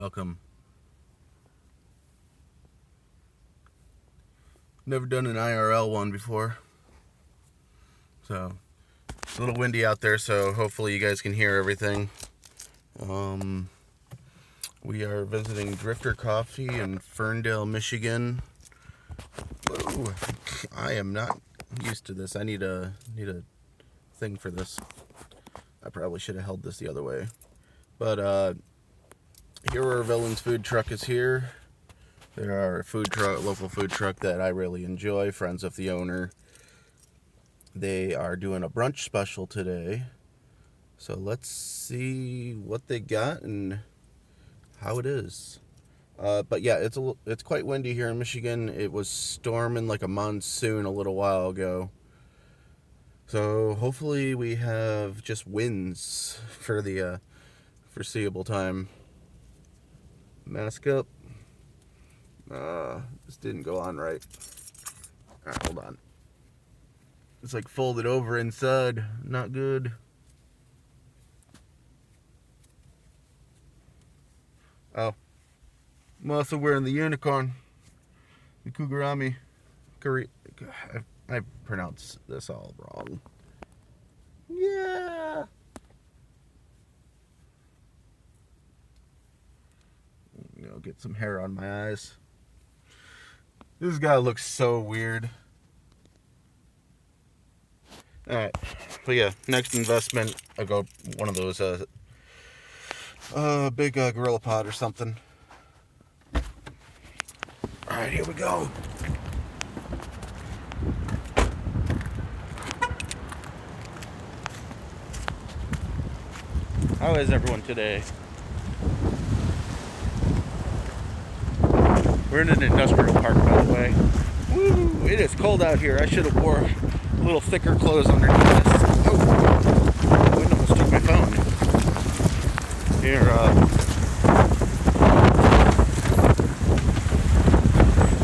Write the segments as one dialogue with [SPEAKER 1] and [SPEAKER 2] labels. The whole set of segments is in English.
[SPEAKER 1] Welcome. Never done an IRL one before. So, it's a little windy out there, so hopefully you guys can hear everything. We are visiting Drifter Coffee in Ferndale, Michigan. Whoa, I am not used to this. I need a thing for this. I probably should have held this the other way. But Hero Villains food truck is here. They're our local food truck that I really enjoy. Friends of the owner. They are doing a brunch special today. So let's see what they got and how it is. But yeah, it's quite windy here in Michigan. It was storming like a monsoon a little while ago. So hopefully we have just winds for the foreseeable time. Mask up. This didn't go on right. Alright, hold on. It's like folded over inside. Not good. Oh. I'm also wearing the unicorn. The Ki-gurumi. I pronounced this all wrong. Yeah. Get some hair on my eyes. This guy looks so weird. Alright. But yeah, next investment, I'll go one of those big gorilla pod or something. Alright, here we go. How is everyone today? We're in an industrial park, by the way. Woo! It is cold out here. I should have wore a little thicker clothes underneath this. Oh! The wind almost took my phone. Here,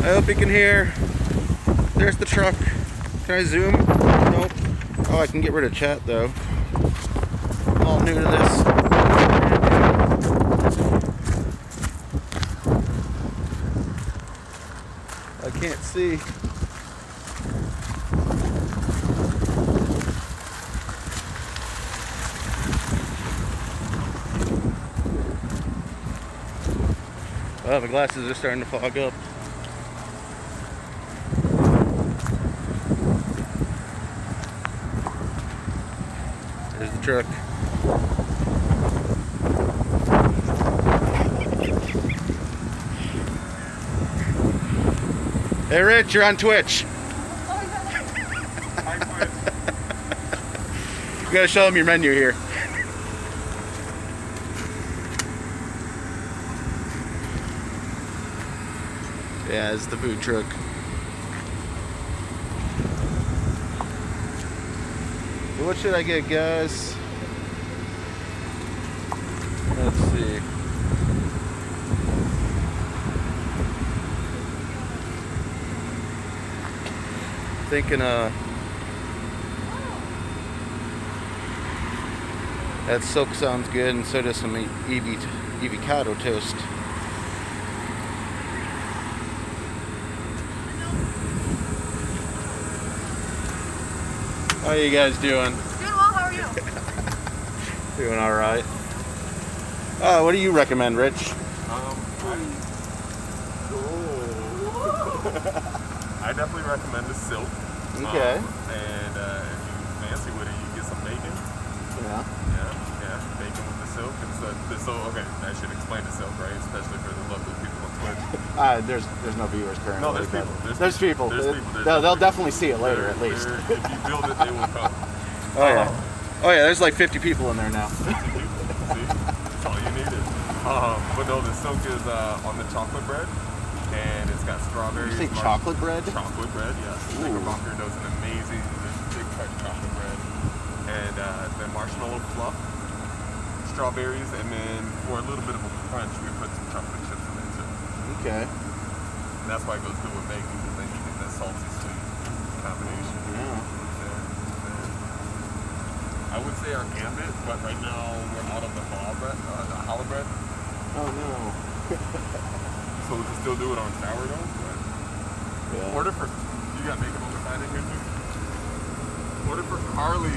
[SPEAKER 1] I hope you can hear. There's the truck. Can I zoom? Nope. Oh, I can get rid of chat, though. I'm all new to this. I can't see. Oh, my glasses are starting to fog up. There's the truck. Hey Rich, you're on Twitch. You gotta show them your menu here. Yeah, it's the food truck. So what should I get, guys? Let's see. Thinking that silk sounds good, and so does some avocado toast. How are you guys doing?
[SPEAKER 2] Doing well, how are you?
[SPEAKER 1] Doing all right. What do you recommend, Rich?
[SPEAKER 3] I definitely recommend the silk.
[SPEAKER 1] Okay.
[SPEAKER 3] And if you fancy with it, you get some bacon.
[SPEAKER 1] Yeah.
[SPEAKER 3] Yeah, bacon with the silk. Okay, I should explain the silk, right? Especially for the lovely people on Twitch.
[SPEAKER 1] There's no viewers currently.
[SPEAKER 3] No, there's people.
[SPEAKER 1] There's people. They'll definitely see it later, at least.
[SPEAKER 3] If you build it, they will come.
[SPEAKER 1] Oh yeah. Oh yeah. There's like 50 people in there now.
[SPEAKER 3] 50 people. See, that's all you needed. But no, the silk is on the chocolate bread. And it's got strawberries.
[SPEAKER 1] You say chocolate bread?
[SPEAKER 3] Chocolate bread, yes. Knickerbocker does an amazing big cut chocolate bread. And then marshmallow fluff, strawberries, and then for a little bit of a crunch, we put some chocolate chips in it too.
[SPEAKER 1] Okay.
[SPEAKER 3] And that's why it goes good with bacon, because then you get that salty sweet combination.
[SPEAKER 1] Yeah.
[SPEAKER 3] I would say our gambit, but right now we're out of the challah bread.
[SPEAKER 1] Oh no.
[SPEAKER 3] So we can still do it on sourdough, but order for, you got bacon on the side in here too? Order for Carly.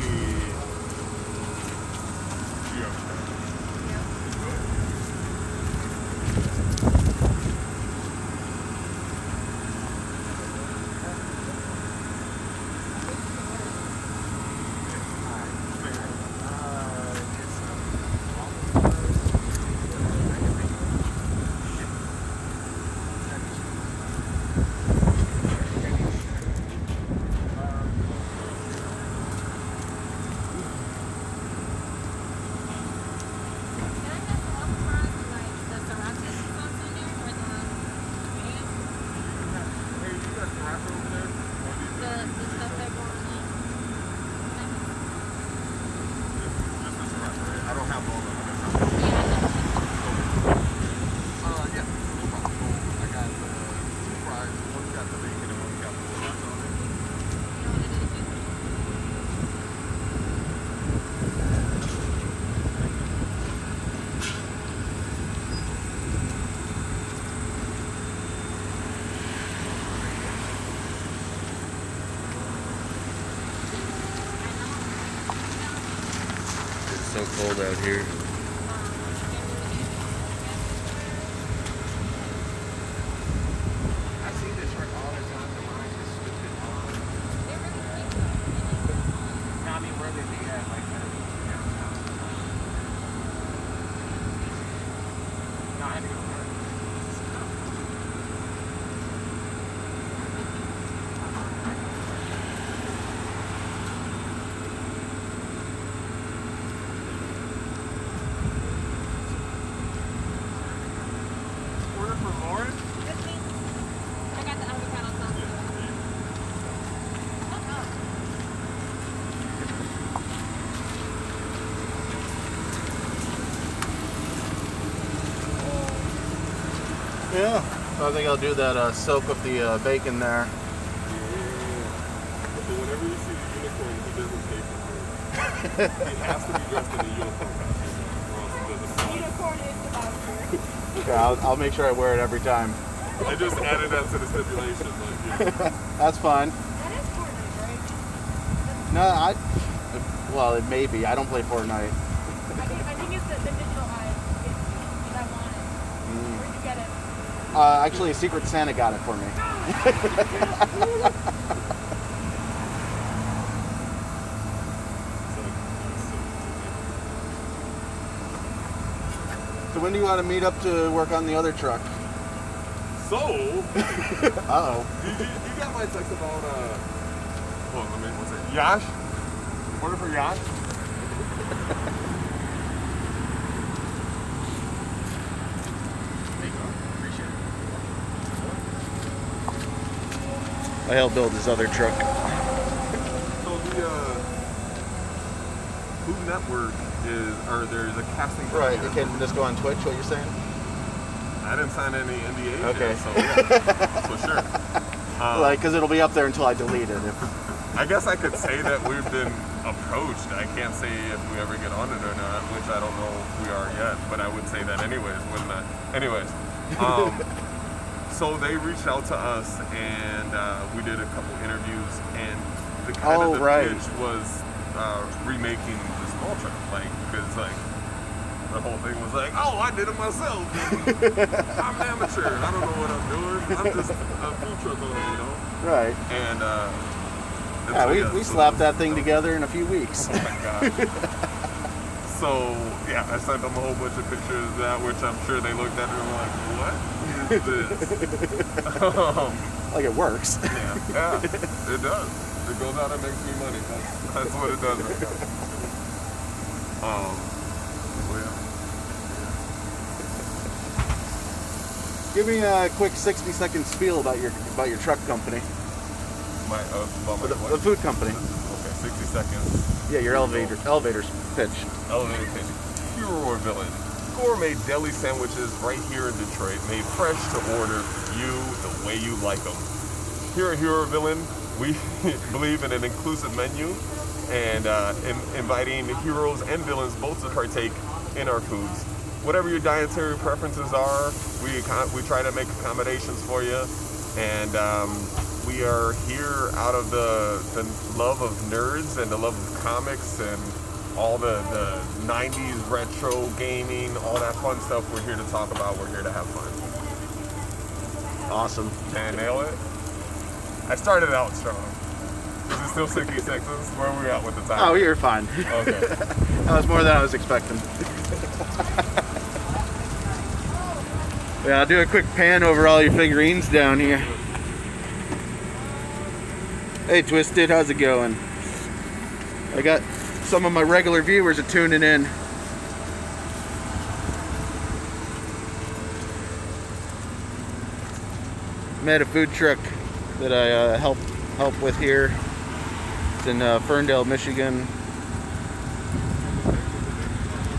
[SPEAKER 3] Yeah.
[SPEAKER 1] So cold out here.
[SPEAKER 2] I see this shirt all the time. The line just switch it on. No, I mean, where they be at? Like, downtown. No, I had to go to work.
[SPEAKER 3] Order for Lauren?
[SPEAKER 4] I got the avocado sauce.
[SPEAKER 1] Yeah. I think I'll do that soak of the bacon there.
[SPEAKER 3] Yeah. So whenever you see the unicorn, he doesn't pay for it. He has to be dressed in a unicorn costume, or else he doesn't fly.
[SPEAKER 4] Unicorn is the voucher.
[SPEAKER 1] Yeah, I'll make sure I wear it every time.
[SPEAKER 3] I just added that to the stipulation. Like, yeah.
[SPEAKER 1] That's fine.
[SPEAKER 4] That is Fortnite, right?
[SPEAKER 1] No, well, it may be. I don't play Fortnite.
[SPEAKER 4] I think it's the digital eye. I want it. Where'd you get it?
[SPEAKER 1] Actually, Secret Santa got it for me. So when do you want to meet up to work on the other truck?
[SPEAKER 3] So,
[SPEAKER 1] Uh-oh.
[SPEAKER 3] you got my text about, hold on, let me, what's it? Yash? Order for Yash?
[SPEAKER 2] There you go. Appreciate it.
[SPEAKER 1] I helped build his other truck.
[SPEAKER 3] So the, Food Network is, or there's a casting
[SPEAKER 1] Right,
[SPEAKER 3] company
[SPEAKER 1] it can just go on Twitch, what you're saying?
[SPEAKER 3] I didn't sign any NDAs
[SPEAKER 1] Okay.
[SPEAKER 3] yet, so yeah, so sure.
[SPEAKER 1] Like, because it'll be up there until I delete it.
[SPEAKER 3] I guess I could say that we've been approached. I can't say if we ever get on it or not, which I don't know if we are yet, but I would say that anyways, wouldn't I? Anyways, so they reached out to us and we did a couple interviews, and the kind of the pitch was remaking the small truck, like, because like the whole thing was like, oh, I did it myself. I'm an amateur. I don't know what I'm doing. I'm just a food truck owner, you know.
[SPEAKER 1] Right.
[SPEAKER 3] And
[SPEAKER 1] Yeah, we slapped that thing together in a few weeks.
[SPEAKER 3] Oh my god. So yeah, I sent them a whole bunch of pictures of that, which I'm sure they looked at it and were like, what is this?
[SPEAKER 1] Like it works.
[SPEAKER 3] Yeah, it does. It goes out and makes me money. That's what it does right now. Well, yeah.
[SPEAKER 1] Give me a quick 60-second spiel about your truck company.
[SPEAKER 3] My, about my
[SPEAKER 1] The
[SPEAKER 3] what?
[SPEAKER 1] food company.
[SPEAKER 3] Okay, 60 seconds.
[SPEAKER 1] Yeah, your elevator's pitch.
[SPEAKER 3] Elevator pitch. Hero or villain. Gourmet deli sandwiches right here in Detroit, made fresh to order, you the way you like them. Here at Hero or Villain, we believe in an inclusive menu and inviting heroes and villains both to partake in our foods. whatever your dietary preferences are, we try to make accommodations for you. And we are here out of the love of nerds and the love of comics and all the 90s retro gaming, all that fun stuff we're here to talk about. We're here to have fun.
[SPEAKER 1] Awesome.
[SPEAKER 3] And nail it. I started out strong. Is it still 66s? Where are we at with the time?
[SPEAKER 1] Oh, you're fine.
[SPEAKER 3] Okay.
[SPEAKER 1] That was more than I was expecting. Yeah, I'll do a quick pan over all your figurines down here. Hey Twisted, how's it going? I got some of my regular viewers are tuning in. I'm at a food truck that I help with here. It's in Ferndale, Michigan.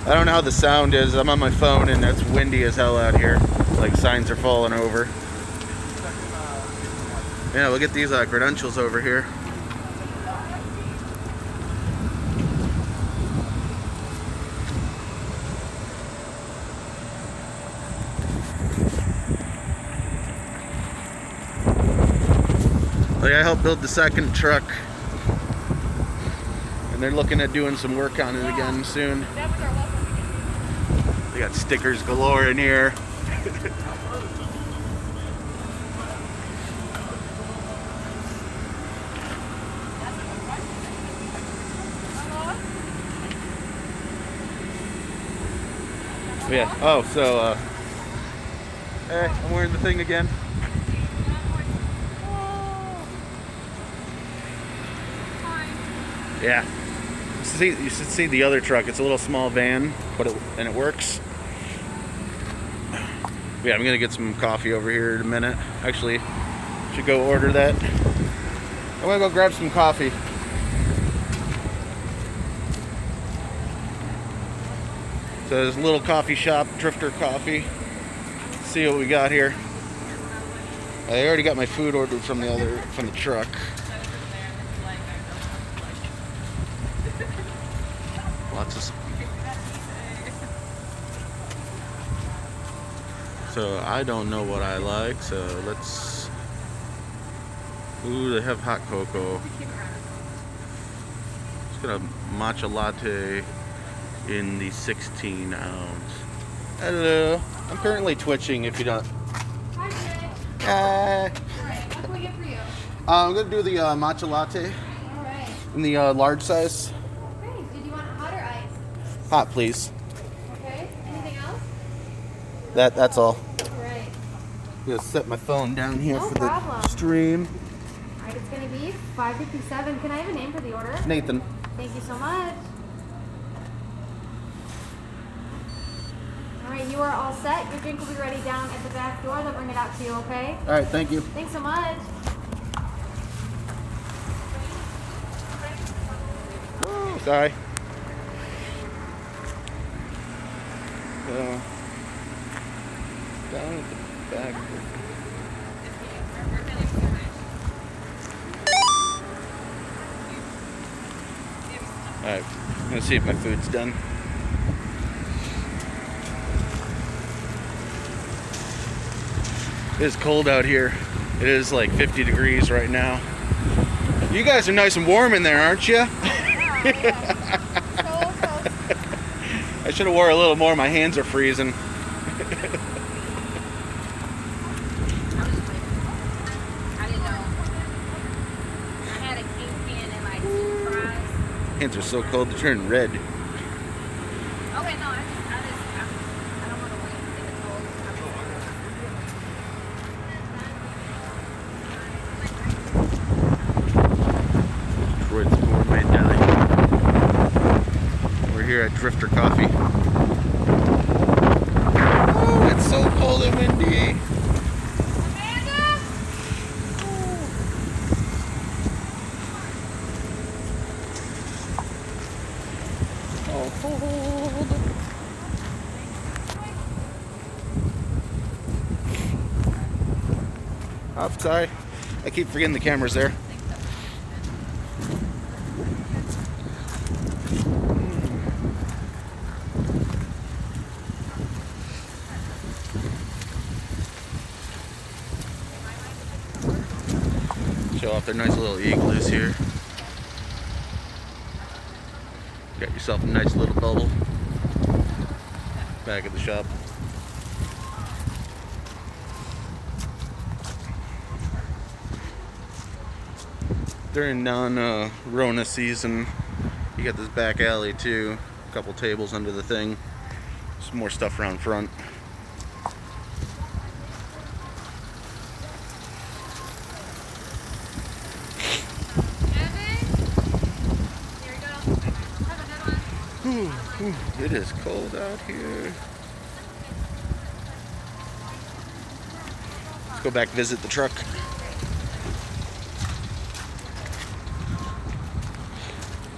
[SPEAKER 1] I don't know how the sound is. I'm on my phone and it's windy as hell out here. Like signs are falling over. Yeah, look at these credentials over here. Like I helped build the second truck, and they're looking at doing some work on it again soon.
[SPEAKER 4] That was our welcome.
[SPEAKER 1] They got stickers galore in here. Yeah. Oh, so hey, I'm wearing the thing again. Yeah. You should see the other truck. It's a little small van, but it works. Yeah, I'm gonna get some coffee over here in a minute. Actually, should go order that. I'm gonna go grab some coffee. So there's a little coffee shop, Drifter Coffee. Let's see what we got here. I already got my food ordered from the truck. Lots of. So I don't know what I like. So let's. Ooh, they have hot cocoa. Just got a matcha latte in the 16 ounce. Hello. I'm currently twitching. If you don't.
[SPEAKER 4] Hi, Jay.
[SPEAKER 1] Hi.
[SPEAKER 4] Alright, what can we get for you?
[SPEAKER 1] I'm gonna do the matcha latte
[SPEAKER 4] Alright.
[SPEAKER 1] in the large size.
[SPEAKER 4] Okay, did you want hot or ice?
[SPEAKER 1] Hot, please.
[SPEAKER 4] Okay, anything else?
[SPEAKER 1] That's all.
[SPEAKER 4] Alright.
[SPEAKER 1] I'm gonna set my phone down here
[SPEAKER 4] No
[SPEAKER 1] for
[SPEAKER 4] problem.
[SPEAKER 1] the stream.
[SPEAKER 4] Alright, it's gonna be $5.57. Can I have a name for the order?
[SPEAKER 1] Nathan.
[SPEAKER 4] Thank you so much. Alright, you are all set. Your drink will be ready down at the back door. They'll bring it out to you, okay?
[SPEAKER 1] All right, thank you.
[SPEAKER 4] Thanks so much.
[SPEAKER 1] Woo, sorry. Down at the back. All right, I'm gonna see if my food's done. It is cold out here. It is like 50 degrees right now. You guys are nice and warm in there, aren't you? I should have wore a little more. My hands are freezing.
[SPEAKER 5] I didn't know. I had a kingpin and like 2 fries.
[SPEAKER 1] Hands are so cold, they're turning red.
[SPEAKER 5] Okay, no, I don't want to wait in the cold.
[SPEAKER 1] Detroit's Gourmet Deli. We're here at Drifter Coffee. Oh, it's so cold and windy.
[SPEAKER 4] Amanda?
[SPEAKER 1] Oh, cold. Oh, sorry. I keep forgetting the camera's there. Show off their nice little igloos here. Got yourself a nice little bubble back at the shop. During non-Rona season, you got this back alley too. A couple tables under the thing. Some more stuff around front. It is cold out here. Let's go back visit the truck.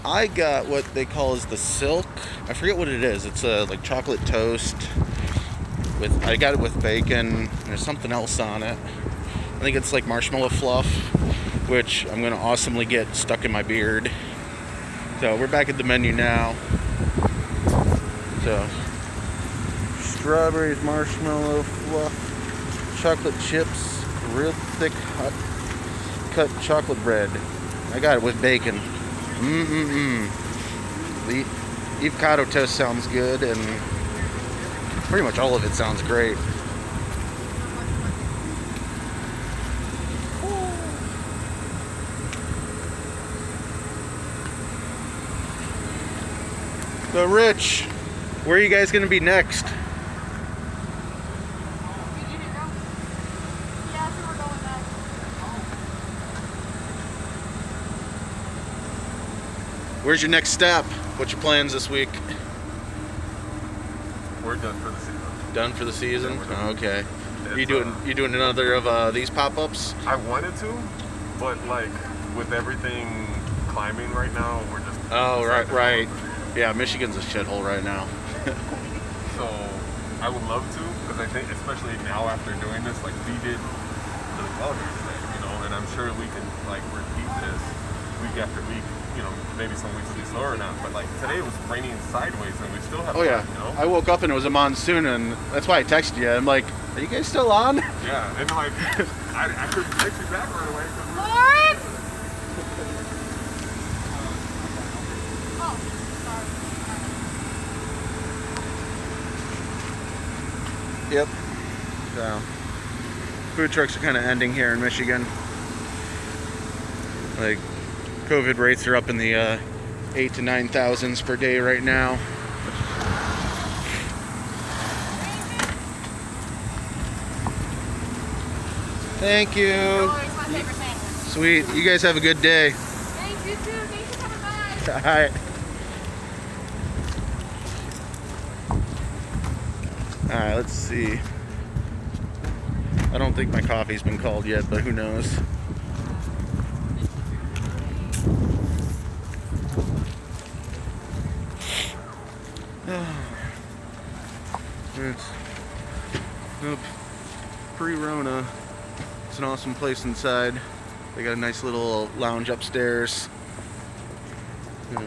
[SPEAKER 1] I got what they call as the silk. I forget what it is. It's a like chocolate toast with. I got it with bacon. There's something else on it. I think it's like marshmallow fluff, which I'm gonna awesomely get stuck in my beard. So we're back at the menu now. So strawberries, marshmallow fluff, chocolate chips, real thick hot cut chocolate bread. I got it with bacon. The avocado toast sounds good, and pretty much all of it sounds great. So Rich, where are you guys going to be next?
[SPEAKER 4] Yeah, so we're going back.
[SPEAKER 1] Where's your next stop? What's your plans this week?
[SPEAKER 3] We're done for the season.
[SPEAKER 1] Done for the season?
[SPEAKER 3] Yeah, we're done.
[SPEAKER 1] Okay.
[SPEAKER 3] It's,
[SPEAKER 1] You doing another of these pop-ups?
[SPEAKER 3] I wanted to, but like with everything climbing right now, we're just.
[SPEAKER 1] Oh, right. Yeah, Michigan's a shithole right now.
[SPEAKER 3] So I would love to, because I think, especially now after doing this, like we did really well here today, you know, and I'm sure we can like repeat this week after week, you know, maybe some weeks will be slower or not, but like today it was raining sideways and we still have
[SPEAKER 1] Oh yeah,
[SPEAKER 3] fun, you know?
[SPEAKER 1] I woke up and it was a monsoon, and that's why I texted you. I'm like, are you guys still on?
[SPEAKER 3] Yeah, and like, I couldn't text you back right away.
[SPEAKER 4] Lauren! Oh, sorry.
[SPEAKER 1] Yep. So, food trucks are kind of ending here in Michigan. Like, COVID rates are up in the 8,000 to 9,000s per day right now. Thank you.
[SPEAKER 4] Always my favorite sandwich.
[SPEAKER 1] Sweet. You guys have a good day.
[SPEAKER 4] Thanks, you too. Thanks for coming by.
[SPEAKER 1] All right. All right, let's see. I don't think my coffee's been called yet, but who knows? Nope. Pre-Rona. It's an awesome place inside. They got a nice little lounge upstairs. Yeah.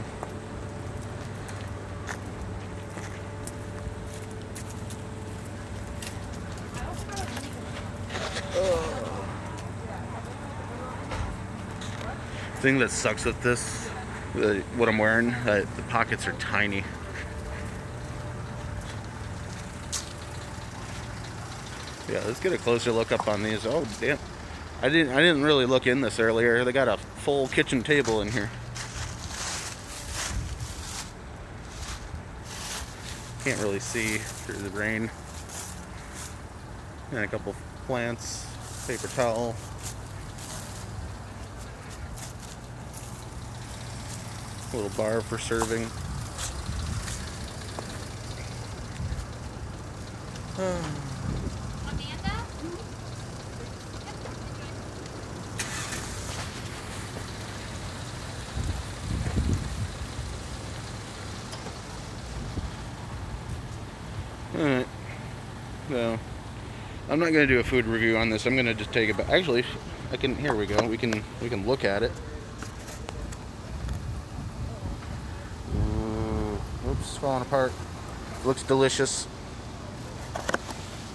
[SPEAKER 1] Thing that sucks with this, what I'm wearing, the pockets are tiny. Yeah, let's get a closer look up on these. Oh damn, I didn't really look in this earlier. They got a full kitchen table in here. Can't really see through the rain. And a couple plants, paper towel. A little bar for serving. Alright. So, I'm not going to do a food review on this. I'm going to just take it back. Actually, I can. Here we go. We can look at it. Oops, falling apart. Looks delicious.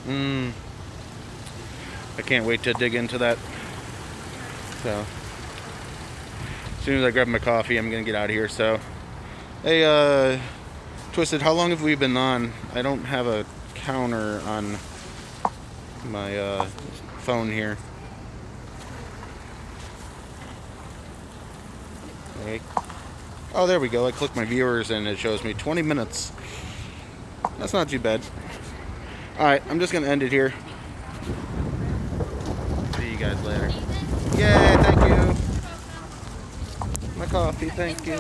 [SPEAKER 1] I can't wait to dig into that. So, soon as I grab my coffee, I'm gonna get out of here. So, hey, Twisted, how long have we been on? I don't have a counter on my phone here. Okay. Oh, there we go. I click my viewers and it shows me 20 minutes. That's not too bad. Alright, I'm just gonna end it here. See you guys later. Yay, thank you. My coffee, thank you.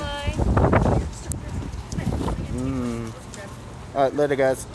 [SPEAKER 1] Alright, later guys.